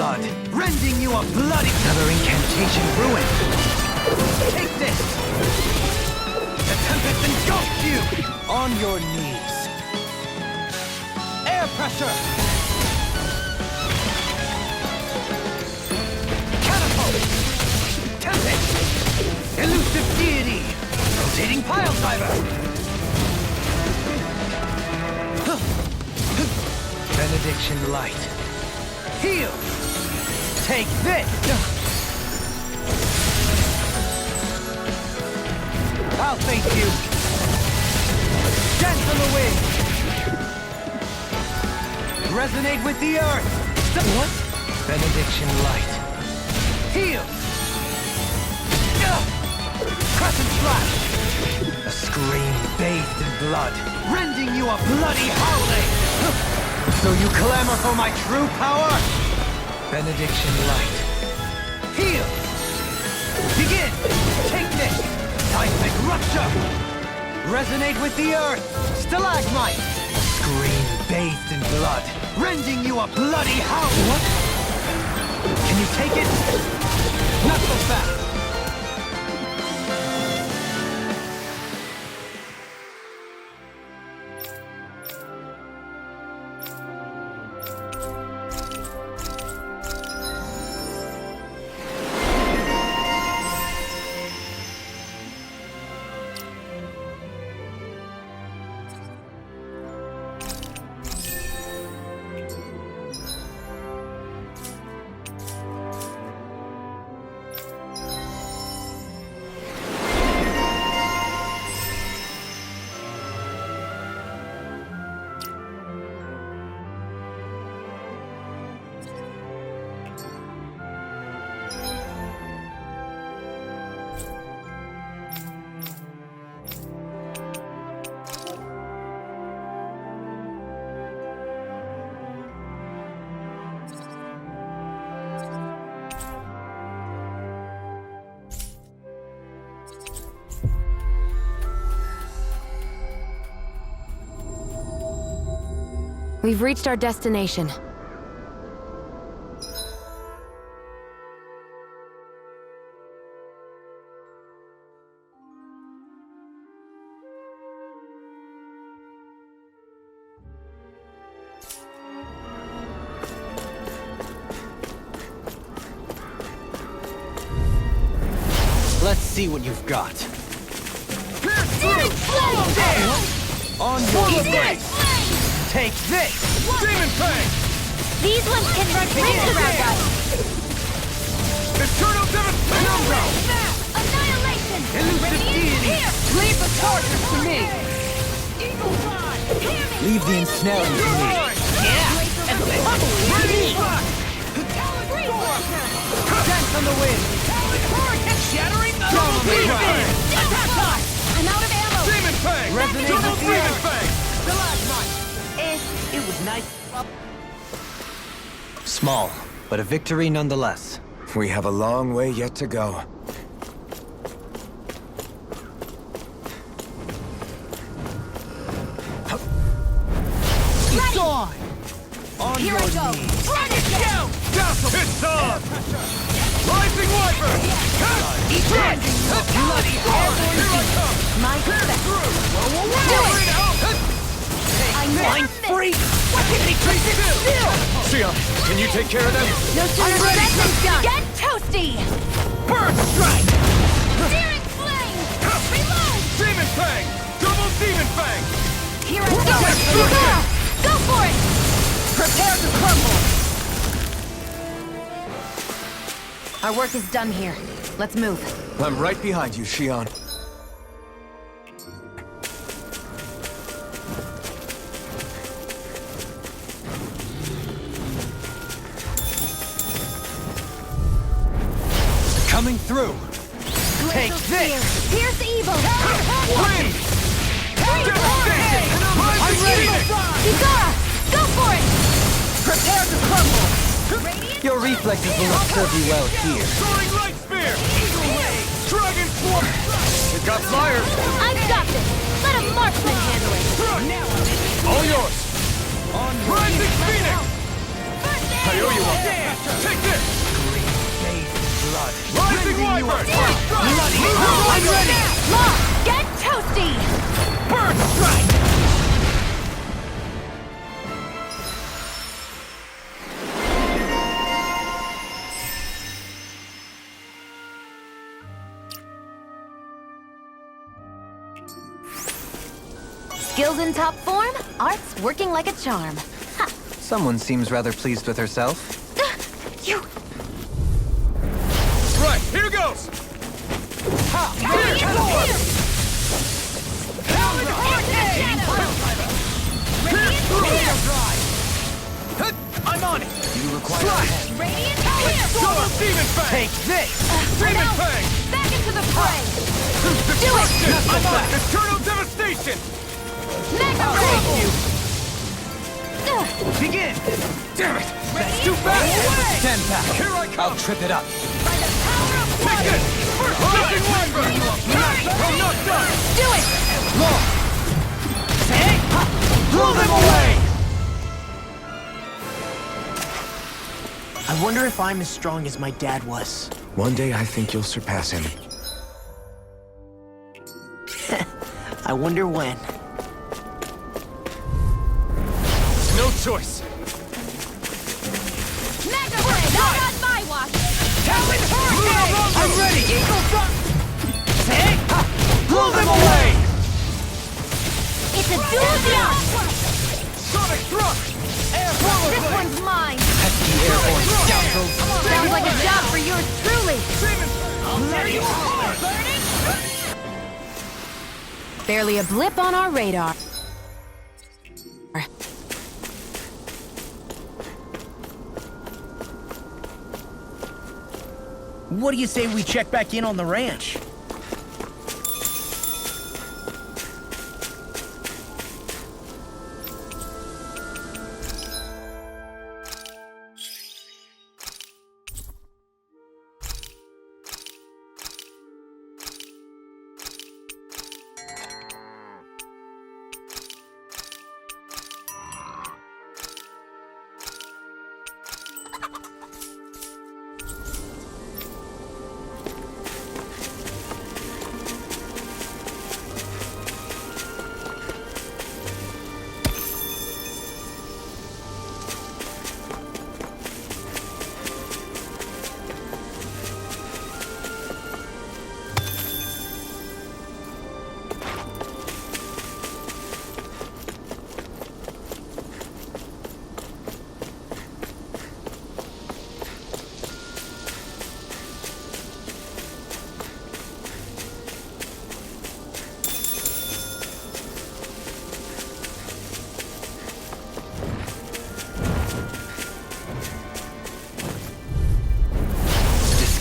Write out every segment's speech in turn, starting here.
blood, rending you a bloody... Another incantation ruined. Take this! The Tempest engulfs you! On your knees. Air pressure! Catapult! Tempest! Elusive deity! Rotating pile driver! Benediction light. Heal! Take this! I'll face you! Dance on the wind! Resonate with the earth! What? Benediction light. Heal! Crescent slash! A scream bathed in blood, rending you a bloody howling! So you clamor for my true power? Benediction light. Heal! Begin! Take this! Seismic rupture! Resonate with the earth! Stalagmite! Scream bathed in blood, rending you a bloody howl! What? Can you take it? Not so fast! We've reached our destination. Let's see what you've got. On your grace! Take this! Demon Fang! These ones can run rings around us! Eternal Devastation! Annihilation! Elusive deity! Leave the charges to me! Leave the ensnaring to me! Yeah! And Ready! Dance on the wind! Shattering the Attack! I'm out of ammo! Demon Fang! Resonate with the Demon Fang! Stalagmite! It was nice. Small, but a victory nonetheless. We have a long way yet to go. It's on! On Here your I go! knees! Run it down! It's on! Rising Wiper! Eat this! Bloody hard! Here I come! My best! Do it! I'm Mind free! What can they treat it still? Sia, can you take care of them? No sooner said than done! Get toasty! Bird strike! Searing flame! Reload! Demon Fang! Double Demon Fang! Here I go! Zora! Go for it! Prepare to crumble! Our work is done here. Let's move. I'm right behind you, Xion. Coming through! Take this! Pierce evil! Wind! Devastation! I'm ready! Zora! Go for it! Prepare to crumble! Your reflexes will not serve you well here. Soaring Light Spear! Eagle Wave! Dragon Swarm! You've got flyers! I've got this! Let a marksman handle it! All yours! On Rising Phoenix! I owe you one! Take blood. Rising Rending you Wyvern! apart. Bloody hell! I'm ready! Law, get toasty! Bird strike! Skills in top form, art's working like a charm. Ha! Someone seems rather pleased with herself. You... Right, here goes! I'm on it! Do you require a hand? Radiant here! Double Demon Fang! Take this! Demon Now, Fang! back into the fray! Destruction! I'm on it! Eternal Devastation! Mega Thank ray! you! Begin! Damn it! That's too fast! Stand back! Here I come! I'll trip it up! By the power of Take blood! this! Rising Wyvern! I'm not done! Do it! Law! Hey! Blow them away! I wonder if I'm as strong as my dad was. One day I think you'll surpass him. I wonder when. No choice! Mega ray! Not on my watch! Talon Hurricane! I'm ready! Eagle Drop! Hey! Blow them away! It's a duel of the arts! Sonic Thrust! This one's mine! Pesky airborne scoundrels! Sounds like a job for yours truly! I'll tear you apart! Barely a blip on our radar. What do you say we check back in on the ranch?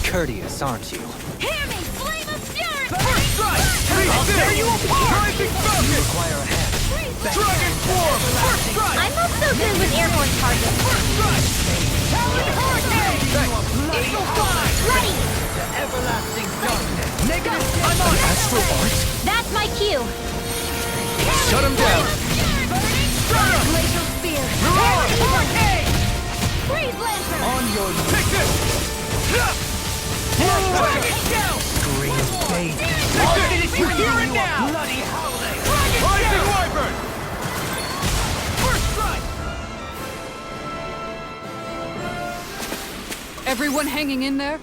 Discourteous, aren't you? Hear me! Flame of fury! First strike! I'll tear you apart! Rising Falcon! Require a hand. Dragon Swarm! First strike! I'm not so good with airborne targets. First strike! Talon Hurricane! Eagle Fly! Ready! The everlasting darkness. Negative. I'm on Astral Art! That's my cue. Shut him down! Strata! Glacial spear. Hurricane! Freeze lantern. On your Take this! Dragon down! screen faith. We're here and now! Bloody howling. Rising Wyvern! First strike! Everyone hanging in there?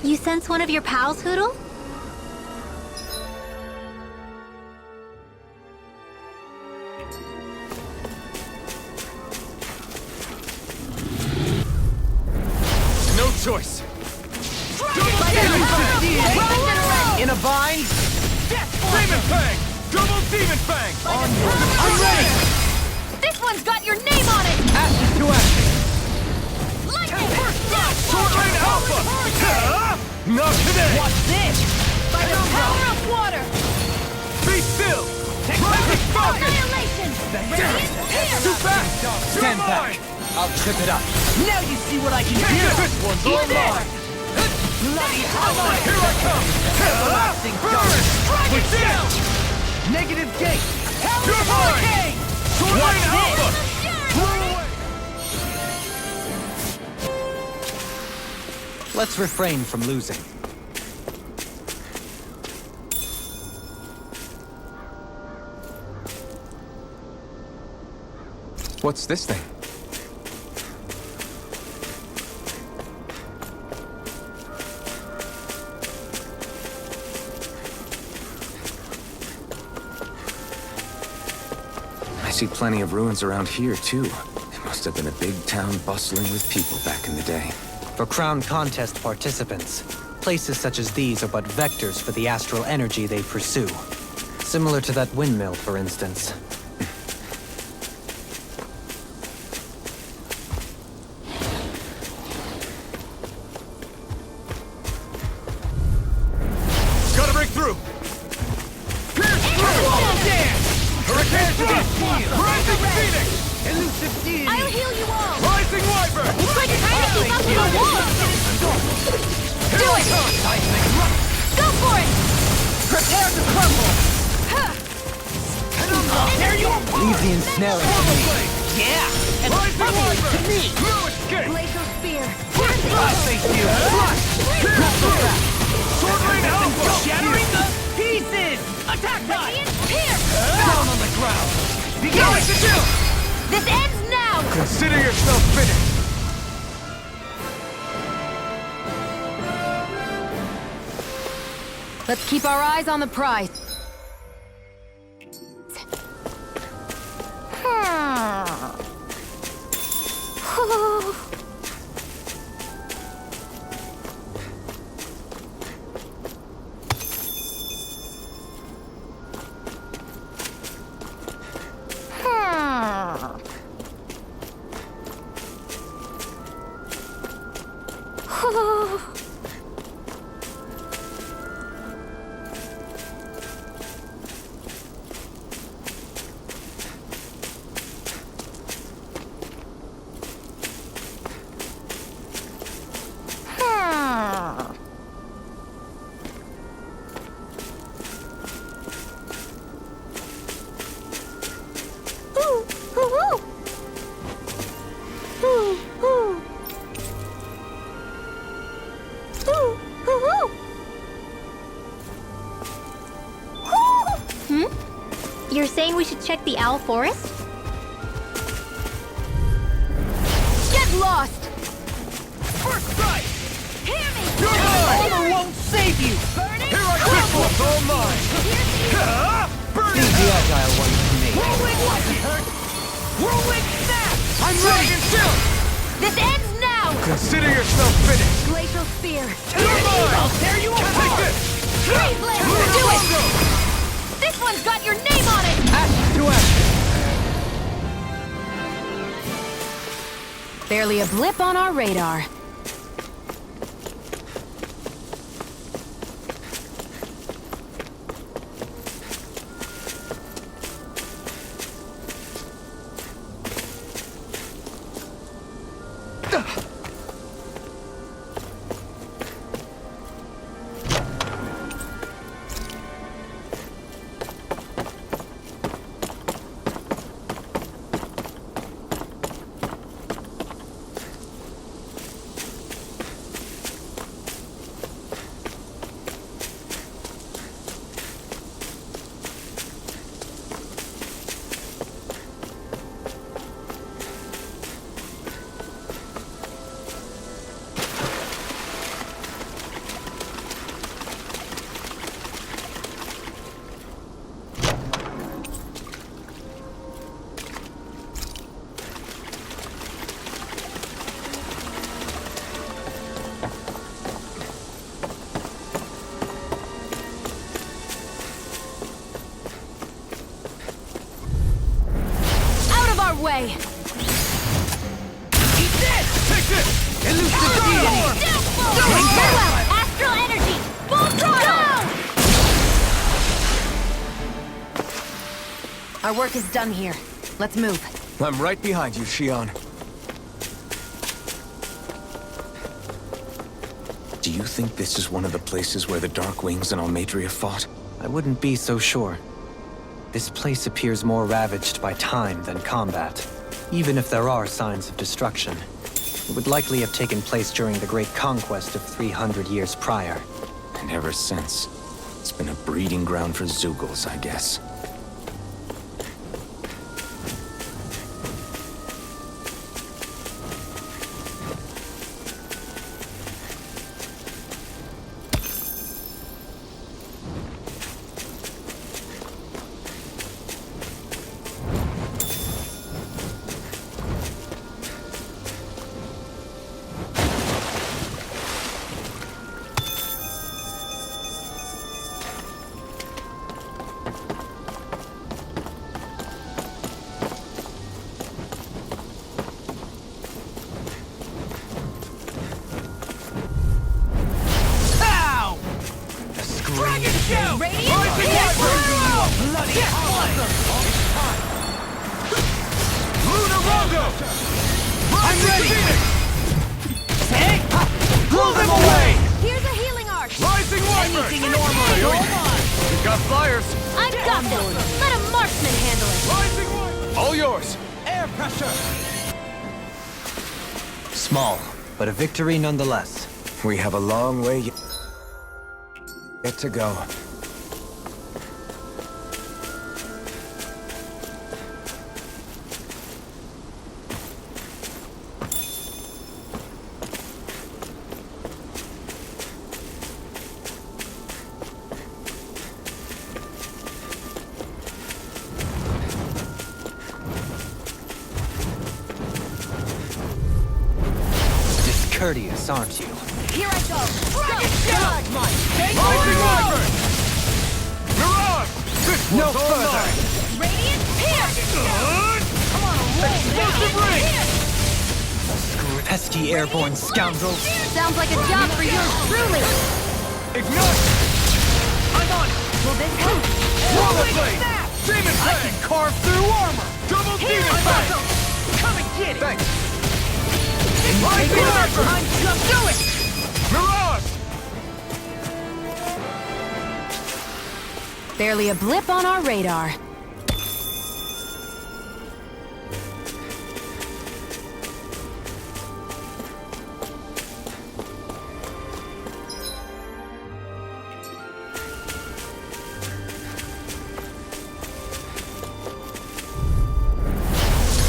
You sense one of your pals, Hoodle? No choice! In a bind. Demon Fang! Double Demon Fang! I'm ready. This one's got your name on it! Ashes to ashes. Lightning! Sword Lane Alpha! Not today! Watch this! By the power of water! Be still! Rising focus! Annihilation! Too fast! Stand back! I'll trip it up. Now you see what I can do! This one's all mine! Bloody Alright, here I come! everlasting Burn! darkness! Strike it down! Negative gate! You're mine! Sword Lane Alpha! Throw away! Let's refrain from losing. What's this thing? I see plenty of ruins around here, too. It must have been a big town bustling with people back in the day. For Crown Contest participants, places such as these are but vectors for the astral energy they pursue. Similar to that windmill, for instance. Gotta break through! Pierce through! Hurricane Thrust! Rising Phoenix! Elusive deity! I'll heal you all! Rising Wyvern! It's like you're trying to keep up with the wall! Do it! Go for it! Prepare to crumble! There you are! Leave the ensnaring to me. Yeah! And Rising crumble Wyvern! to me! No escape! Glacial spear! I'll face you! Pierce through! Sword Lane Alpha! Shattering the pieces! Attack time! Radiant pierce! Down on the ground! Now it's the kill! This ends now! Consider yourself finished! Let's keep our eyes on the prize. You're saying we should check the owl forest? Get lost! First strike! Hear me! You're mine! Armor won't save you! Burning! Here I come! This one's all mine! Burn Leave it the out! agile ones to me. Whirlwind lightning! Whirlwind snap! I'm Dragon Tilt! This ends now! Consider yourself finished! Glacial spear! You're mine! I'll tear you Can't take apart! this! Tree blade! Do it! This one's got your name on it! Ash to ash! Barely a blip on our radar. Our work is done here. Let's move. I'm right behind you, Shion. Do you think this is one of the places where the Dark Wings and Almadria fought? I wouldn't be so sure. This place appears more ravaged by time than combat. Even if there are signs of destruction, it would likely have taken place during the Great Conquest of 300 years prior. And ever since, it's been a breeding ground for Zeugles, I guess. I'm ready! Hey! Blow them away! Here's a healing arc! Rising Wyvern! Anything in armor, hold on! We've got flyers! I've got this! Let a marksman handle it! Rising Wyvern! All yours! Air pressure! Small, but a victory nonetheless. We have a long way yet to go. Discourteous, aren't you? Here I go! Go! Rising Wyvern! Mirage! This No one's all further. mine! Radiant Pierce! Come on, explosive ring! Pesky airborne scoundrels! Sounds like a job for yours truly! Ignite! I'm on it! Will this help? Roller blade! Demon I Fang! can carve through armor! Double Here Demon I Fang! go! Come and get it! Thanks! It's Rising Wyvern! I'm just do it! Mirage! Barely a blip on our radar.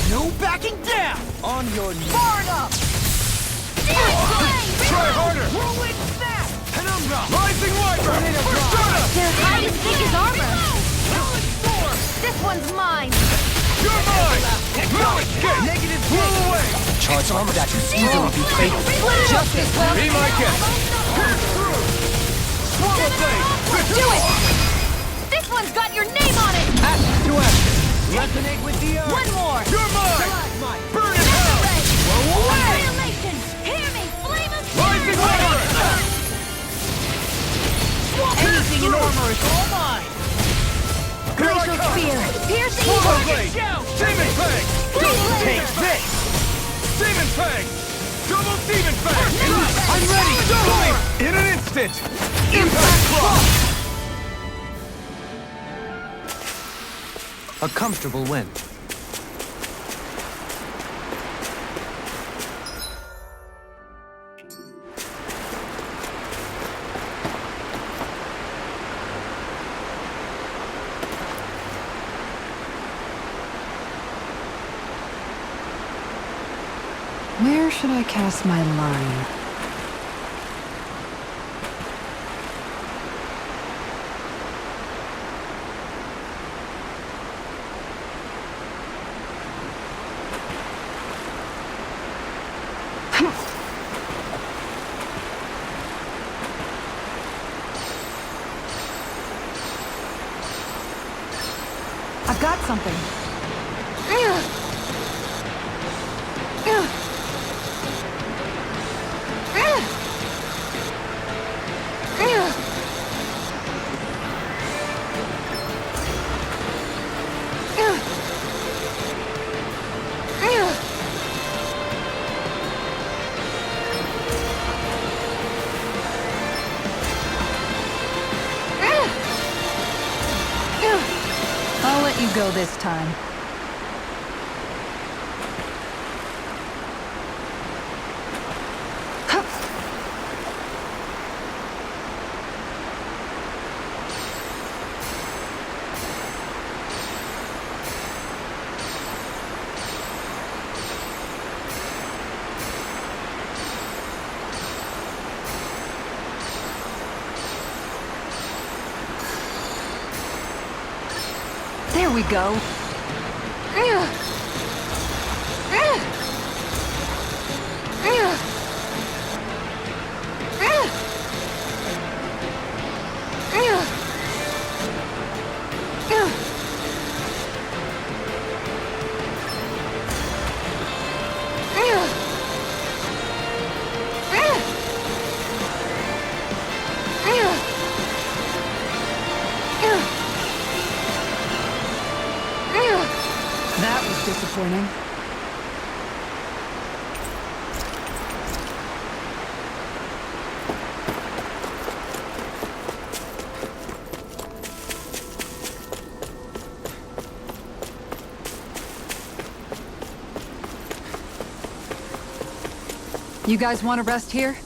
No backing down! On your knees! Far enough! Try harder! Whirlwind snap! Penumbra! Rising Wyvern! Persona! Their hide as thick as armor. Howling storm! This one's mine. You're mine! No escape! Negative Blow away! Charge armor that could easily be fatal. Justice will Be my guest! Pierce through! Swallow blade! do it. This one's got your name on it. Ashes to ashes! Resonate with the earth! One more. You're mine! Burn in hell! Blow away. Annihilation. Hear me, flame of Rising Wyvern! Anything in armor is all mine! Here I Glacial come! spear. Pierce Swallow evil. blade! Demon Fang! Take this! Demon Fang! Double Demon Fang! I'm ready! Double! In an instant! Impact Claw! A comfortable win. Where should I cast my line? I've got something. go this time. There we go. That was disappointing. You guys want to rest here?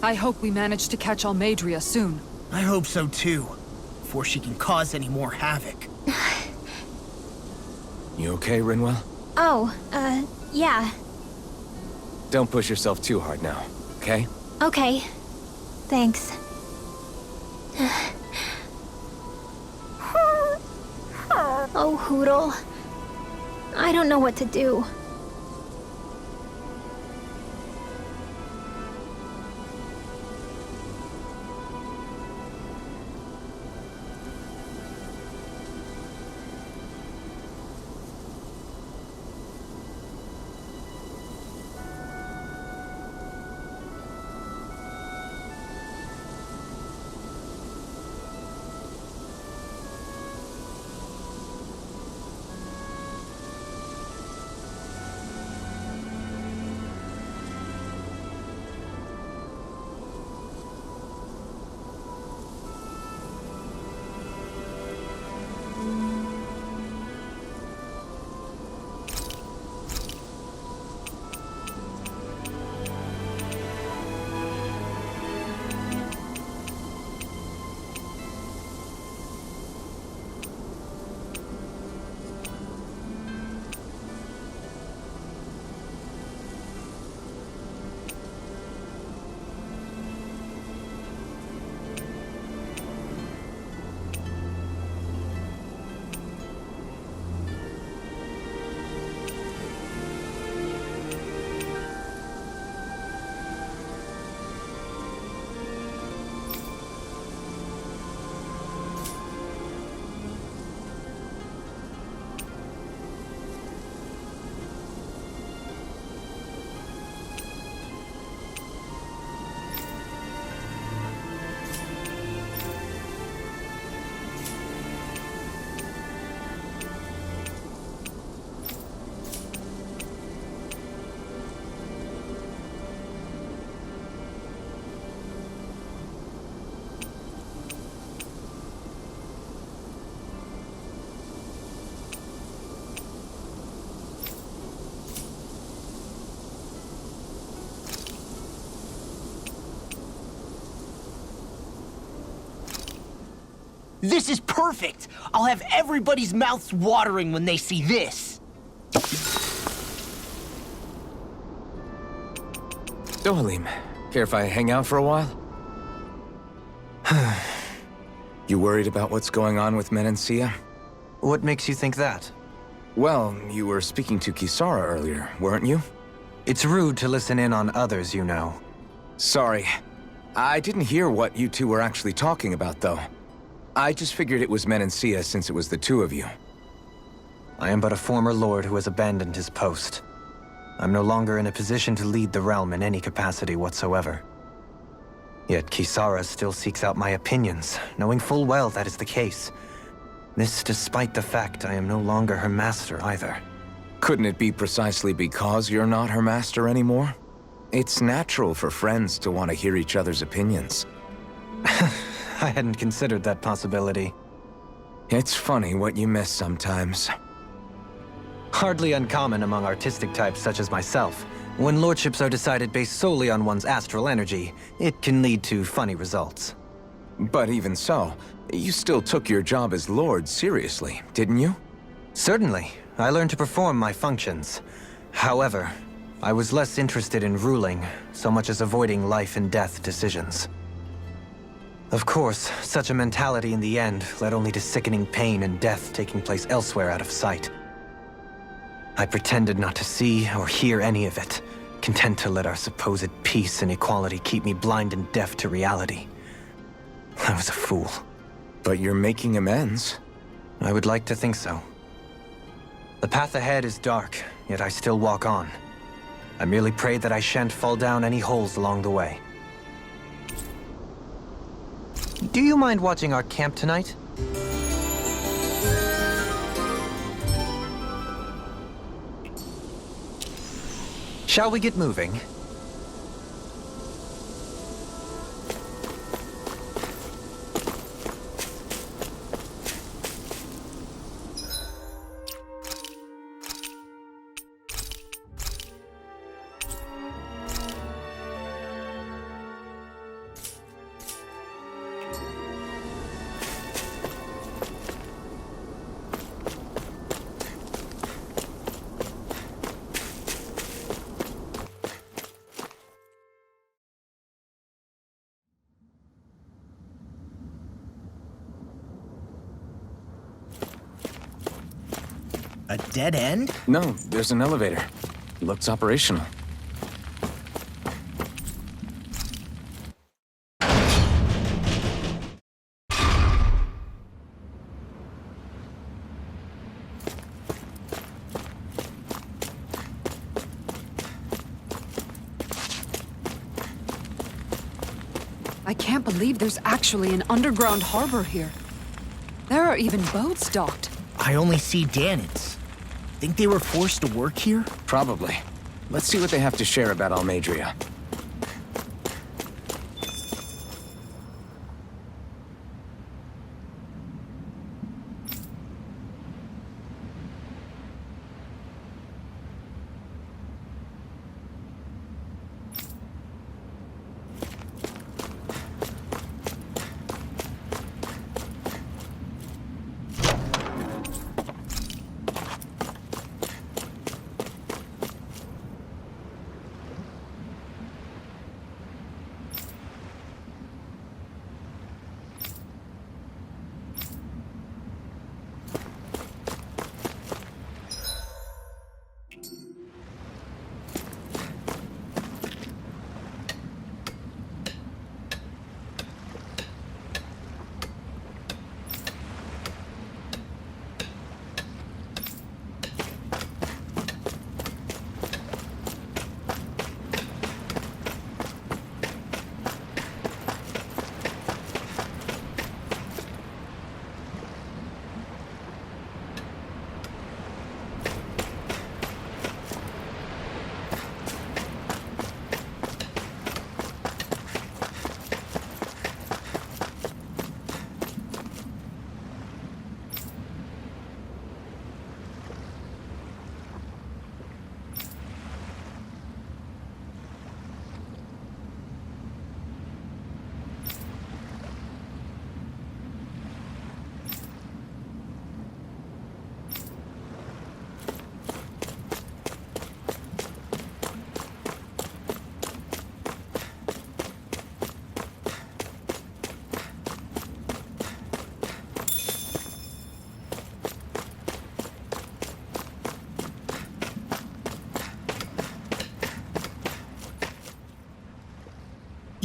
I hope we manage to catch Almadria soon. I hope so too, before she can cause any more havoc. You okay, Rinwell? Oh, yeah. Don't push yourself too hard now, okay? Okay. Thanks. Oh, Hootle. I don't know what to do. This is perfect! I'll have everybody's mouths watering when they see this! So, Halim, care if I hang out for a while? You worried about what's going on with Menancia? What makes you think that? Well, you were speaking to Kisara earlier, weren't you? It's rude to listen in on others, you know. Sorry. I didn't hear what you two were actually talking about, though. I just figured it was Menancia since it was the two of you. I am but a former lord who has abandoned his post. I'm no longer in a position to lead the realm in any capacity whatsoever. Yet Kisara still seeks out my opinions, knowing full well that is the case. This despite the fact I am no longer her master either. Couldn't it be precisely because you're not her master anymore? It's natural for friends to want to hear each other's opinions. I hadn't considered that possibility. It's funny what you miss sometimes. Hardly uncommon among artistic types such as myself. When lordships are decided based solely on one's astral energy, it can lead to funny results. But even so, you still took your job as lord seriously, didn't you? Certainly. I learned to perform my functions. However, I was less interested in ruling, so much as avoiding life and death decisions. Of course, such a mentality in the end led only to sickening pain and death taking place elsewhere out of sight. I pretended not to see or hear any of it, content to let our supposed peace and equality keep me blind and deaf to reality. I was a fool. But you're making amends. I would like to think so. The path ahead is dark, yet I still walk on. I merely pray that I shan't fall down any holes along the way. Do you mind watching our camp tonight? Shall we get moving? A dead end? No, there's an elevator. Looks operational. I can't believe there's actually an underground harbor here. There are even boats docked. I only see Dahnans. Think they were forced to work here? Probably. Let's see what they have to share about Almadria.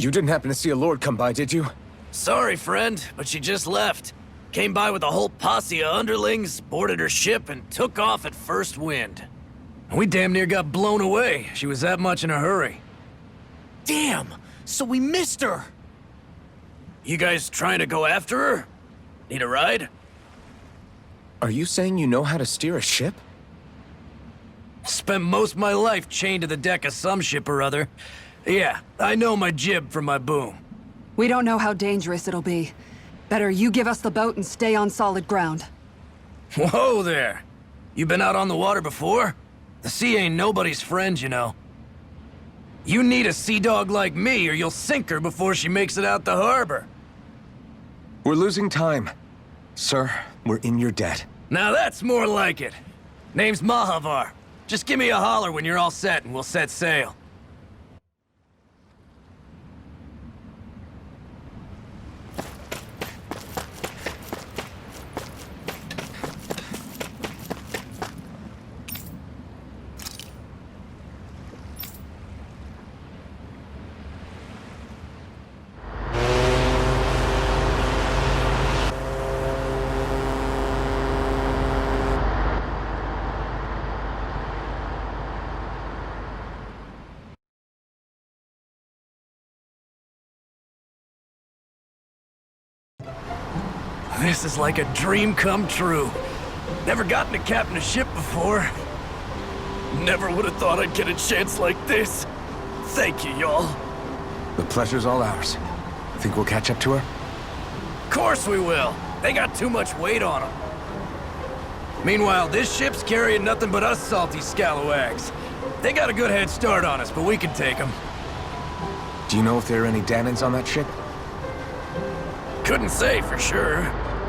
You didn't happen to see a lord come by, did you? Sorry, friend, but she just left. Came by with a whole posse of underlings, boarded her ship, and took off at first wind. We damn near got blown away. She was that much in a hurry. Damn! So we missed her! You guys trying to go after her? Need a ride? Are you saying you know how to steer a ship? Spent most of my life chained to the deck of some ship or other. Yeah, I know my jib from my boom. We don't know how dangerous it'll be. Better you give us the boat and stay on solid ground. Whoa there! You been out on the water before? The sea ain't nobody's friend, you know. You need a sea dog like me, or you'll sink her before she makes it out the harbor. We're losing time. Sir, we're in your debt. Now that's more like it. Name's Mahavar. Just give me a holler when you're all set and we'll set sail. This is like a dream come true. Never gotten to captain a ship before. Never would have thought I'd get a chance like this. Thank you, y'all. The pleasure's all ours. Think we'll catch up to her? Course we will. They got too much weight on them. Meanwhile, this ship's carrying nothing but us salty scalawags. They got a good head start on us, but we can take them. Do you know if there are any Dahnans on that ship? Couldn't say for sure.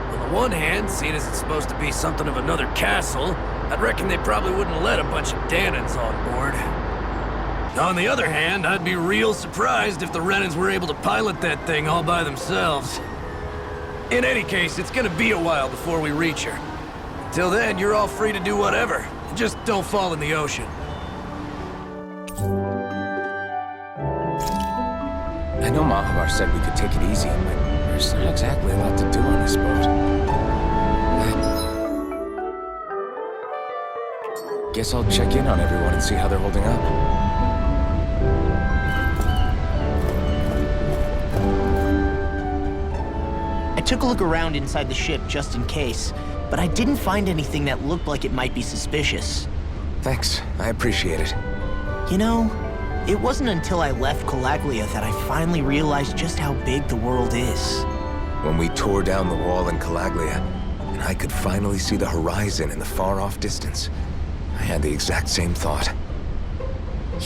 On the one hand, seeing as it's supposed to be something of another castle, I'd reckon they probably wouldn't let a bunch of Dahnans on board. On the other hand, I'd be real surprised if the Renans were able to pilot that thing all by themselves. In any case, it's gonna be a while before we reach her. Till then, you're all free to do whatever. Just don't fall in the ocean. I know Mahavar said we could take it easy, but there's not exactly a lot to do on this boat. Guess I'll check in on everyone and see how they're holding up. I took a look around inside the ship just in case, but I didn't find anything that looked like it might be suspicious. Thanks, I appreciate it. You know, it wasn't until I left Calaglia that I finally realized just how big the world is. When we tore down the wall in Calaglia, and I could finally see the horizon in the far-off distance, I had the exact same thought.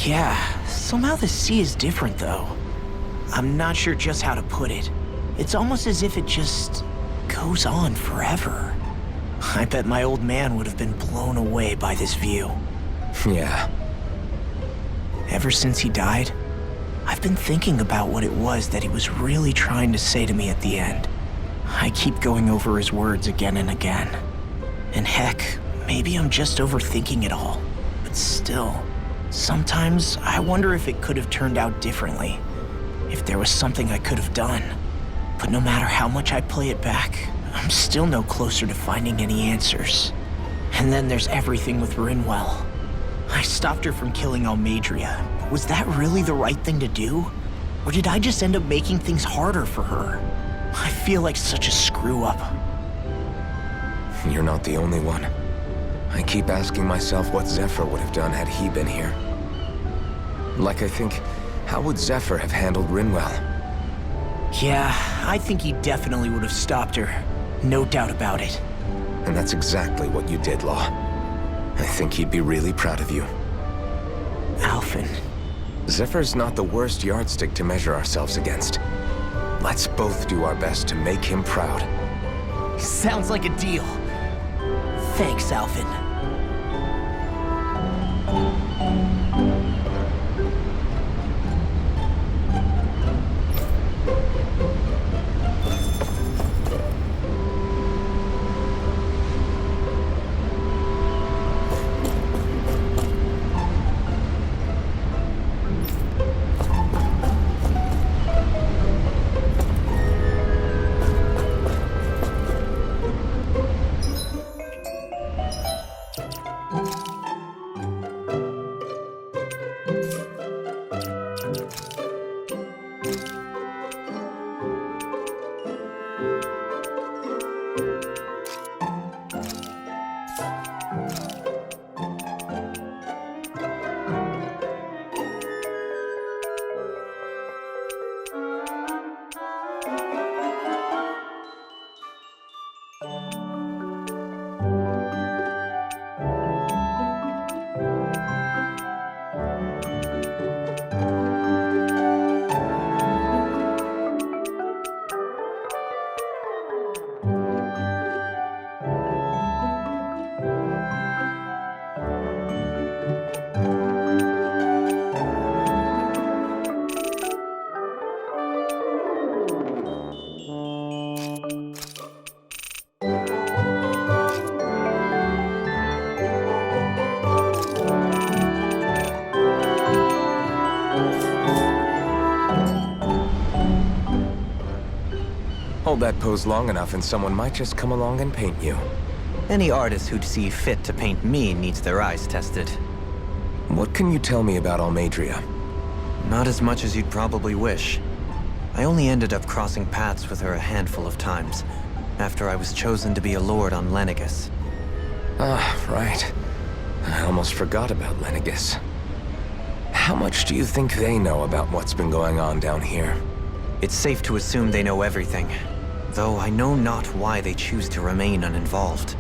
Yeah, somehow the sea is different though. I'm not sure just how to put it. It's almost as if it just goes on forever. I bet my old man would have been blown away by this view. Yeah. Ever since he died, I've been thinking about what it was that he was really trying to say to me at the end. I keep going over his words again and again. And heck, maybe I'm just overthinking it all. But still, sometimes I wonder if it could have turned out differently. If there was something I could have done. But no matter how much I play it back, I'm still no closer to finding any answers. And then there's everything with Rinwell. I stopped her from killing Almadria. Was that really the right thing to do? Or did I just end up making things harder for her? I feel like such a screw-up. You're not the only one. I keep asking myself what Zephyr would have done had he been here. Like I think, how would Zephyr have handled Rinwell? Yeah, I think he definitely would have stopped her. No doubt about it. And that's exactly what you did, Law. I think he'd be really proud of you. Alphen. Zephyr's not the worst yardstick to measure ourselves against. Let's both do our best to make him proud. Sounds like a deal. Thanks, Alphen. that pose long enough and someone might just come along and paint you. Any artist who'd see fit to paint me needs their eyes tested. What can you tell me about Almeidrea? Not as much as you'd probably wish. I only ended up crossing paths with her a handful of times, after I was chosen to be a lord on Lenegus. Ah, right. I almost forgot about Lenegus. How much do you think they know about what's been going on down here? It's safe to assume they know everything, though I know not why they choose to remain uninvolved.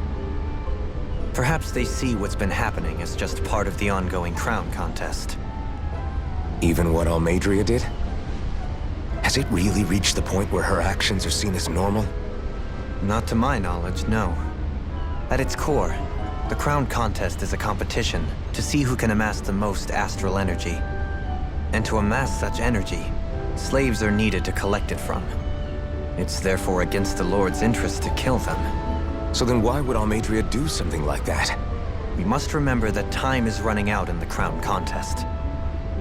Perhaps they see what's been happening as just part of the ongoing crown contest. Even what Almeidrea did? Has it really reached the point where her actions are seen as normal? Not to my knowledge, no. At its core, the crown contest is a competition to see who can amass the most astral energy. And to amass such energy, slaves are needed to collect it from. It's therefore against the Lord's interest to kill them. So then why would Almeidrea do something like that? We must remember that time is running out in the crown contest.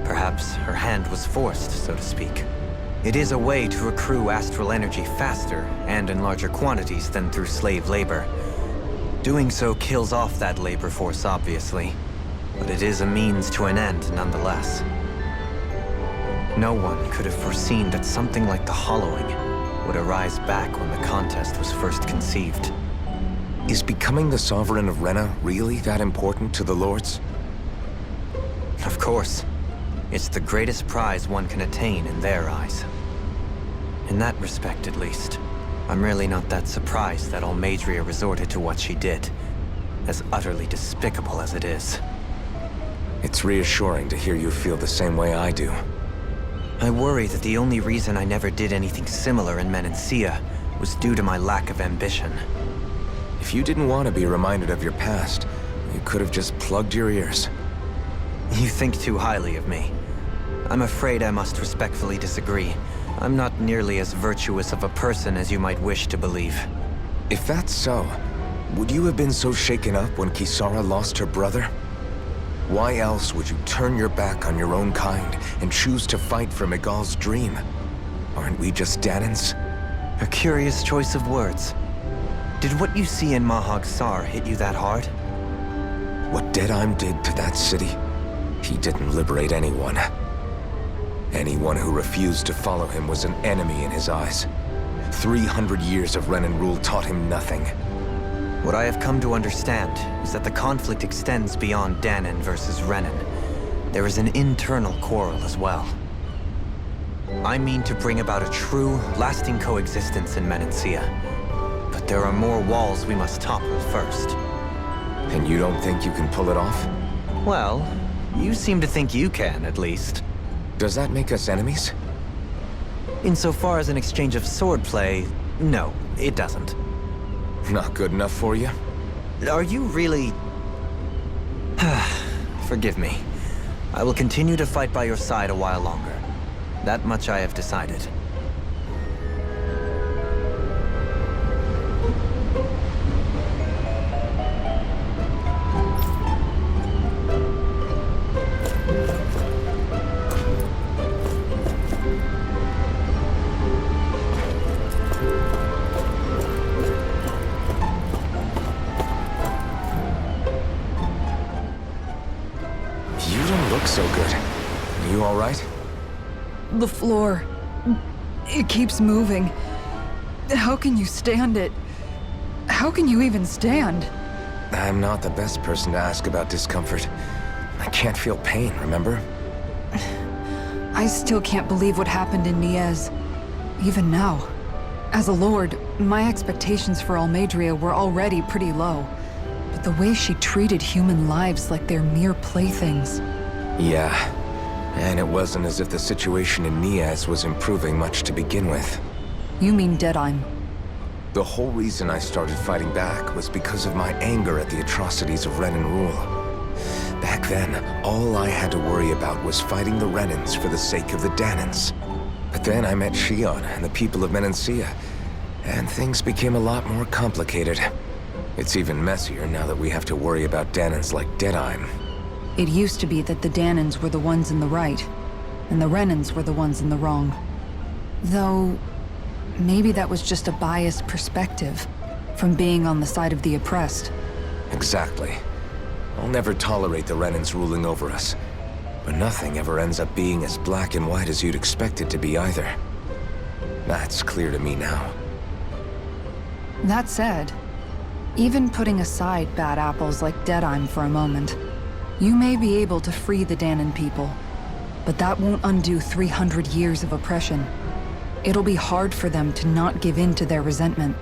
Perhaps her hand was forced, so to speak. It is a way to accrue astral energy faster and in larger quantities than through slave labor. Doing so kills off that labor force, obviously, but it is a means to an end nonetheless. No one could have foreseen that something like the Hollowing would arise back when the contest was first conceived. Is becoming the Sovereign of Rena really that important to the Lords? Of course. It's the greatest prize one can attain in their eyes. In that respect, at least, I'm really not that surprised that Almeidrea resorted to what she did, as utterly despicable as it is. It's reassuring to hear you feel the same way I do. I worry that the only reason I never did anything similar in Menancia was due to my lack of ambition. If you didn't want to be reminded of your past, you could have just plugged your ears. You think too highly of me. I'm afraid I must respectfully disagree. I'm not nearly as virtuous of a person as you might wish to believe. If that's so, would you have been so shaken up when Kisara lost her brother? Why else would you turn your back on your own kind and choose to fight for Miguel's dream? Aren't we just Dahnans? A curious choice of words. Did what you see in Mahag Sar hit you that hard? What Deadheim did to that city, he didn't liberate anyone. Anyone who refused to follow him was an enemy in his eyes. 300 years of Renan rule taught him nothing. What I have come to understand is that the conflict extends beyond Dahnan versus Renan. There is an internal quarrel as well. I mean to bring about a true, lasting coexistence in Menancia. But there are more walls we must topple first. And you don't think you can pull it off? Well, you seem to think you can, at least. Does that make us enemies? Insofar as an exchange of swordplay, no, it doesn't. Not good enough for you? Are you really... Forgive me. I will continue to fight by your side a while longer. That much I have decided. So good. You all right? The floor. It keeps moving. How can you stand it? How can you even stand? I'm not the best person to ask about discomfort. I can't feel pain, remember? I still can't believe what happened in Niez. Even now. As a lord, my expectations for Almeidrea were already pretty low. But the way she treated human lives like they're mere playthings... Yeah, and it wasn't as if the situation in Niez was improving much to begin with. You mean Deadheim? The whole reason I started fighting back was because of my anger at the atrocities of Renan rule. Back then, all I had to worry about was fighting the Renans for the sake of the Dahnans. But then I met Shion and the people of Menancia, and things became a lot more complicated. It's even messier now that we have to worry about Dahnans like Deadheim. It used to be that the Dahnans were the ones in the right, and the Renans were the ones in the wrong. Though, maybe that was just a biased perspective from being on the side of the oppressed. Exactly. I'll never tolerate the Renans ruling over us. But nothing ever ends up being as black and white as you'd expect it to be either. That's clear to me now. That said, even putting aside bad apples like Deadheim for a moment, you may be able to free the Dahnan people. But that won't undo 300 years of oppression. It'll be hard for them to not give in to their resentment.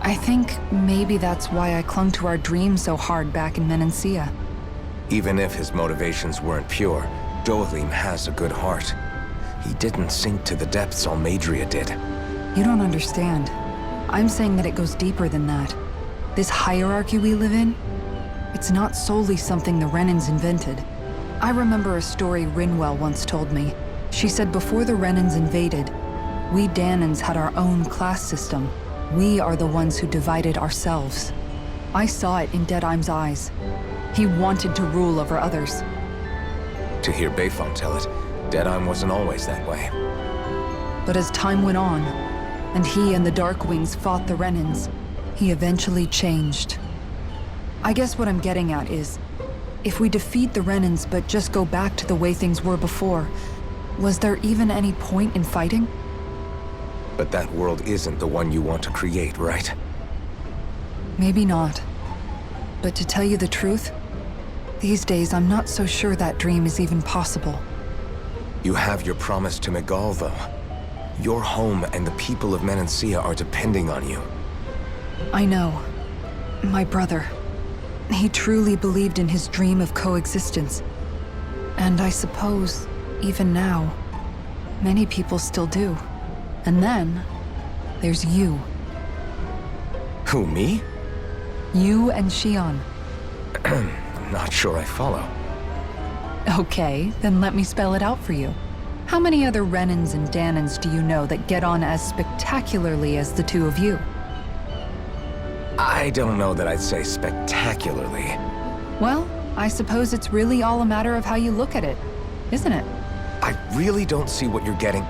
I think maybe that's why I clung to our dream so hard back in Menancia. Even if his motivations weren't pure, Dohalim has a good heart. He didn't sink to the depths Almadria did. You don't understand. I'm saying that it goes deeper than that. This hierarchy we live in, it's not solely something the Renans invented. I remember a story Rinwell once told me. She said before the Renans invaded, we Dahnans had our own class system. We are the ones who divided ourselves. I saw it in Deadheim's eyes. He wanted to rule over others. To hear Bayfong tell it, Deadheim wasn't always that way. But as time went on, and he and the Darkwings fought the Renans, he eventually changed. I guess what I'm getting at is, if we defeat the Renans but just go back to the way things were before, was there even any point in fighting? But that world isn't the one you want to create, right? Maybe not. But to tell you the truth, these days I'm not so sure that dream is even possible. You have your promise to Megal, though. Your home and the people of Menancia are depending on you. I know. My brother. He truly believed in his dream of coexistence. And I suppose, even now, many people still do. And then, there's you. Who, me? You and Shion. I'm not sure I follow. Okay, then let me spell it out for you. How many other Renans and Dahnans do you know that get on as spectacularly as the two of you? I don't know that I'd say spectacularly. Well, I suppose it's really all a matter of how you look at it, isn't it? I really don't see what you're getting.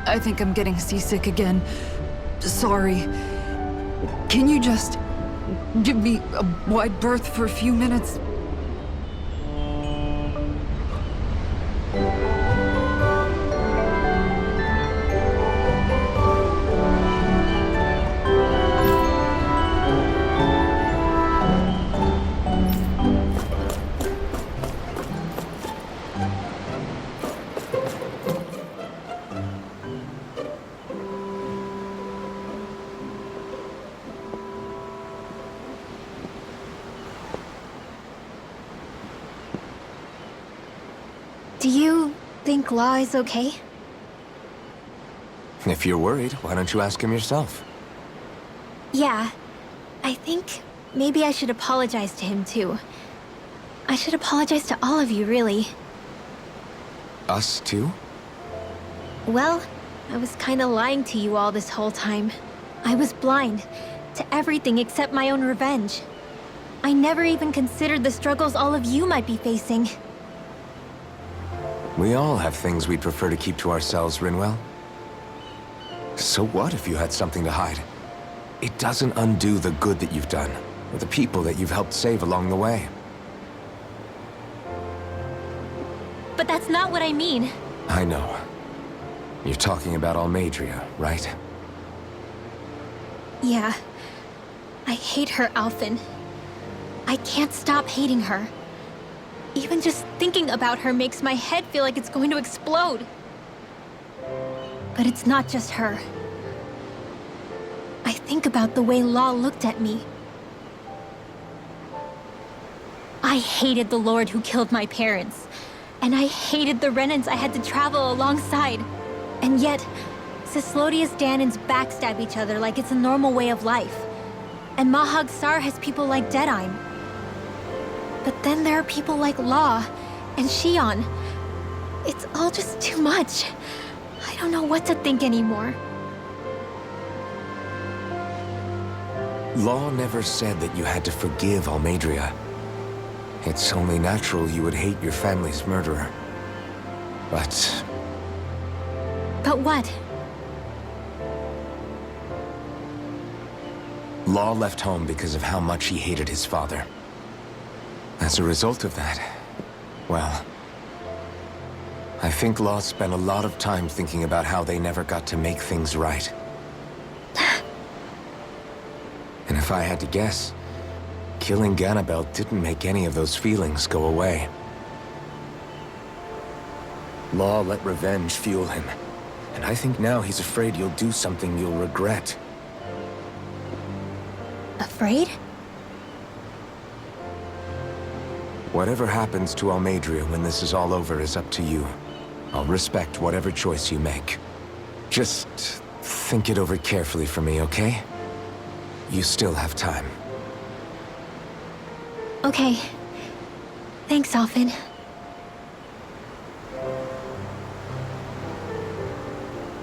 I think I'm getting seasick again. Sorry. Can you just give me a wide berth for a few minutes? Do you think Law is okay? If you're worried, why don't you ask him yourself? Yeah. I think maybe I should apologize to him too. I should apologize to all of you, really. Us too? Well, I was kinda lying to you all this whole time. I was blind to everything except my own revenge. I never even considered the struggles all of you might be facing. We all have things we'd prefer to keep to ourselves, Rinwell. So what if you had something to hide? It doesn't undo the good that you've done, or the people that you've helped save along the way. But that's not what I mean. I know. You're talking about Almadria, right? Yeah. I hate her, Alphen. I can't stop hating her. Even just thinking about her makes my head feel like it's going to explode. But it's not just her. I think about the way Law looked at me. I hated the Lord who killed my parents. And I hated the Renans I had to travel alongside. And yet, Cislodius Dahnans backstab each other like it's a normal way of life. And Mahag Sar has people like Deadheim. But then there are people like Law and Shion. It's all just too much. I don't know what to think anymore. Law never said that you had to forgive Almadria. It's only natural you would hate your family's murderer. But What? Law left home because of how much he hated his father. As a result of that, well, I think Law spent a lot of time thinking about how they never got to make things right. And if I had to guess, killing Ganabel didn't make any of those feelings go away. Law let revenge fuel him, and I think now he's afraid you'll do something you'll regret. Afraid? Whatever happens to Almadria when this is all over is up to you. I'll respect whatever choice you make. Just think it over carefully for me, okay? You still have time. Okay. Thanks, Alphen.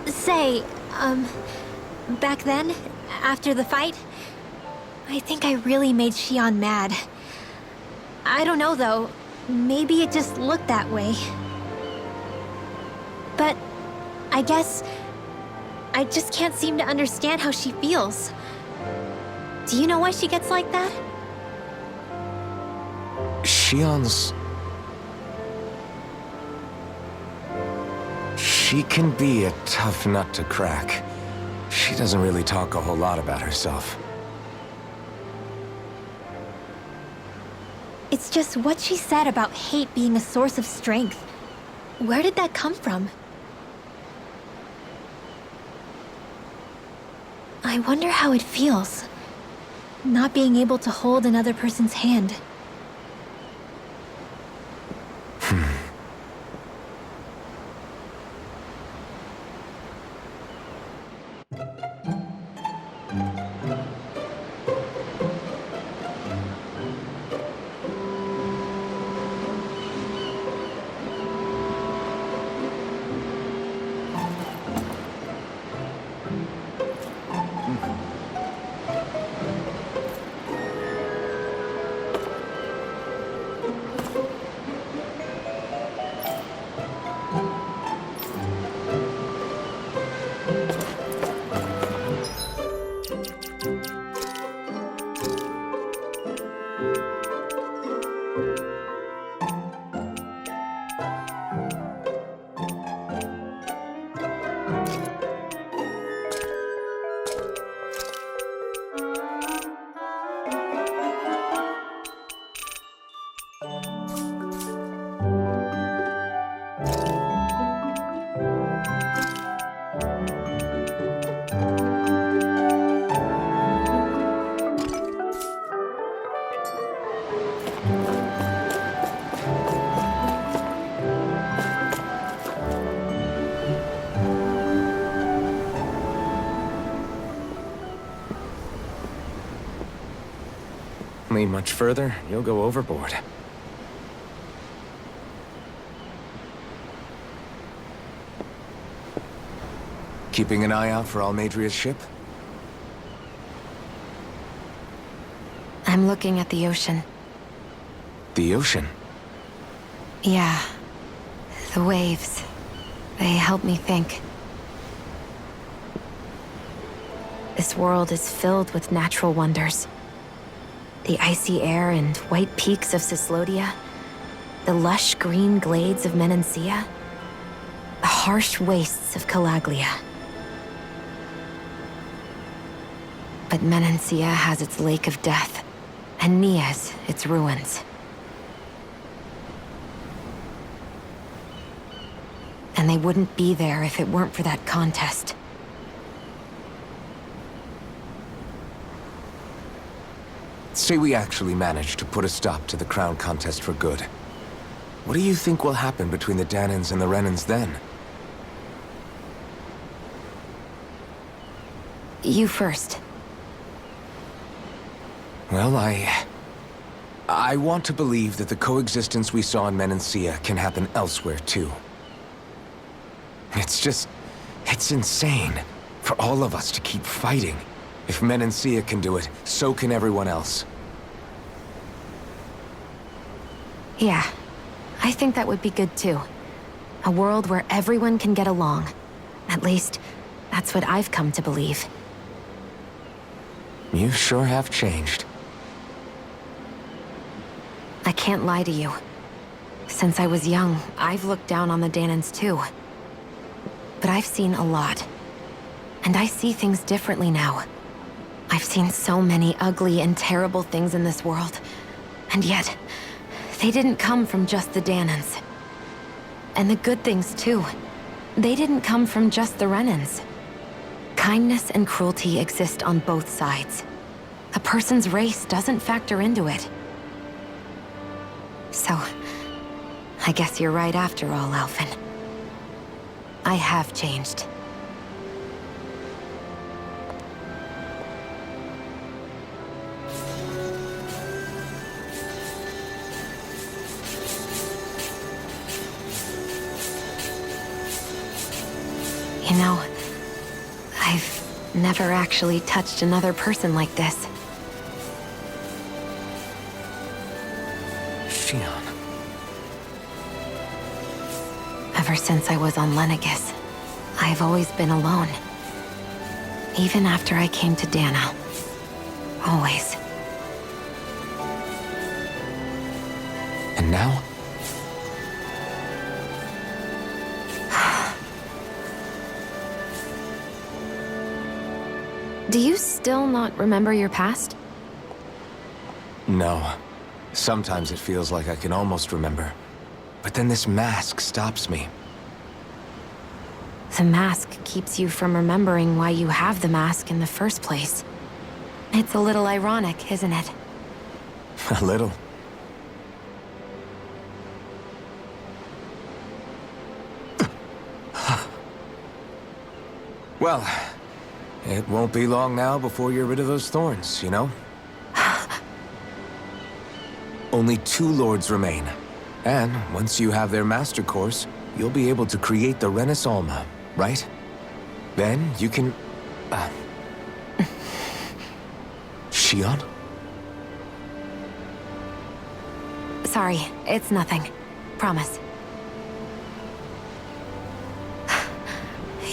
Say, back then, after the fight, I think I really made Xion mad. I don't know, though. Maybe it just looked that way. But I guess I just can't seem to understand how she feels. Do you know why she gets like that? Xion's... She can be a tough nut to crack. She doesn't really talk a whole lot about herself. It's just what she said about hate being a source of strength. Where did that come from? I wonder how it feels, not being able to hold another person's hand. Lean much further, you'll go overboard. Keeping an eye out for Almadria's ship? I'm looking at the ocean. The ocean? Yeah. The waves. They help me think. This world is filled with natural wonders. The icy air and white peaks of Cyslodia, the lush green glades of Menancia, the harsh wastes of Calaglia. But Menancia has its lake of death, and Nias its ruins. And they wouldn't be there if it weren't for that contest. Say we actually managed to put a stop to the crown contest for good. What do you think will happen between the Dahnans and the Renans then? You first. Well, I want to believe that the coexistence we saw in Menancia can happen elsewhere, too. It's insane for all of us to keep fighting. If Menancia can do it, so can everyone else. Yeah, I think that would be good too. A world where everyone can get along. At least, that's what I've come to believe. You sure have changed. I can't lie to you. Since I was young, I've looked down on the Dahnans too. But I've seen a lot. And I see things differently now. I've seen so many ugly and terrible things in this world. And yet, they didn't come from just the Dahnans. And the good things too. They didn't come from just the Renans. Kindness and cruelty exist on both sides. A person's race doesn't factor into it. So, I guess you're right after all, Alphen. I have changed. You know, I've never actually touched another person like this. Shion. Ever since I was on Lenegis, I've always been alone. Even after I came to Dahna. Always. And now? Do you still not remember your past? No. Sometimes it feels like I can almost remember. But then this mask stops me. The mask keeps you from remembering why you have the mask in the first place. It's a little ironic, isn't it? A little. Well, it won't be long now before you're rid of those thorns, you know? Only 2 lords remain. And once you have their master course, you'll be able to create the Renis Alma, right? Then you can... Shion? Sorry, it's nothing. Promise.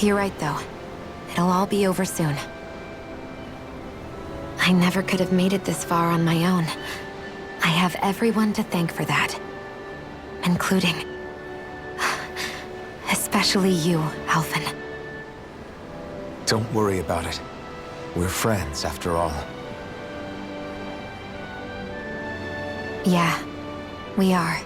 You're right, though. It'll all be over soon. I never could have made it this far on my own. I have everyone to thank for that. Including... especially you, Alphen. Don't worry about it. We're friends, after all. Yeah, we are.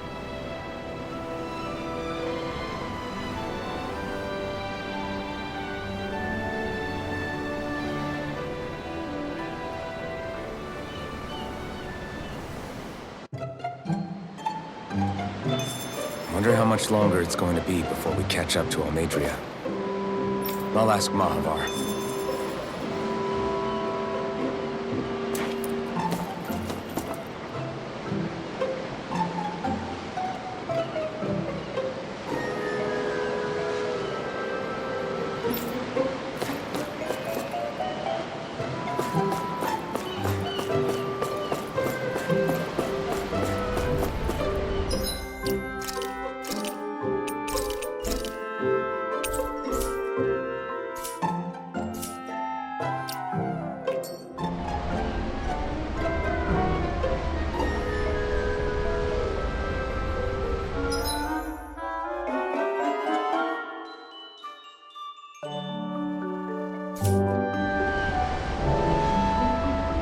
Wonder how much longer it's going to be before we catch up to Almadria. I'll ask Mahavar.